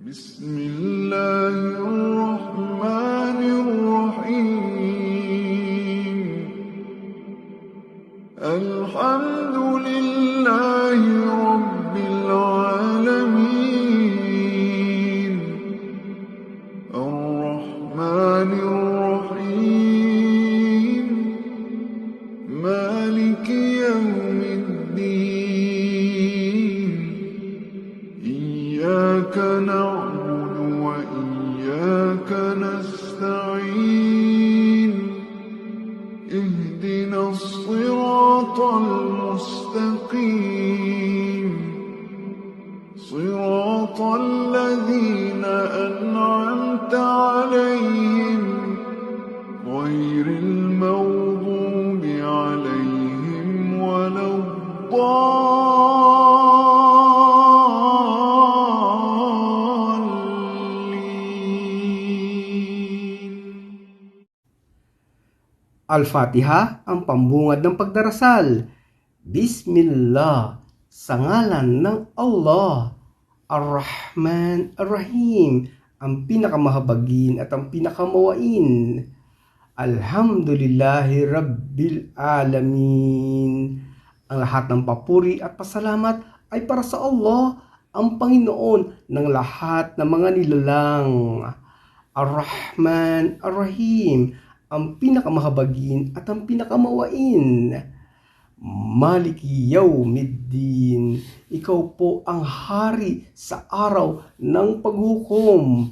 بسم الله الرحمن الرحيم الحمد لله رب العالمين الرحمن الرحيم مالك يوم الدين إياك نعبد وإياك نستعين اهدنا الصراط المستقيم صراط الذين أنعمت عليهم غير المغضوب عليهم ولا الضالين. Al-Fatiha, ang pambungad ng pagdarasal. Bismillah, sa ngalan ng Allah, Ar-Rahman, Ar-Rahim, ang pinakamahabagin at ang pinakamawain. Alhamdulillahi Rabbil Alamin. Ang lahat ng papuri at pasalamat ay para sa Allah, ang Panginoon ng lahat ng mga nilalang. Ar-Rahman, Ar-Rahim, ang pinakamahabagin at ang pinakamawain. Maliki Yawmiddin, ikaw po ang hari sa araw ng paghukom.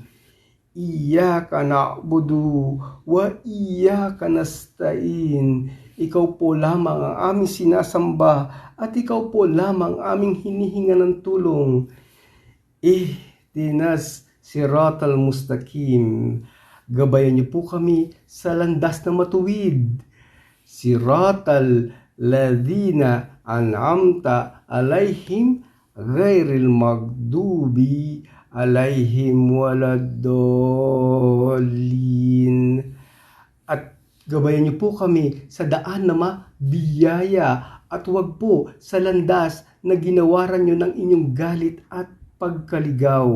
Iyaka na'budu wa iyaka nasta'in. Ikaw po lamang ang aming sinasamba at ikaw po lamang aming hinihinga ng tulong. Ihdinas siratal mustaqim. Gabayan niyo po kami sa landas na matuwid. Siratal ladhina an'amta alaihim ghairil maghdubi alaihim waladdallin. At gabayan niyo po kami sa daan na mabiyaya at huwag po sa landas na ginawaran niyo ng inyong galit at pagkaligaw.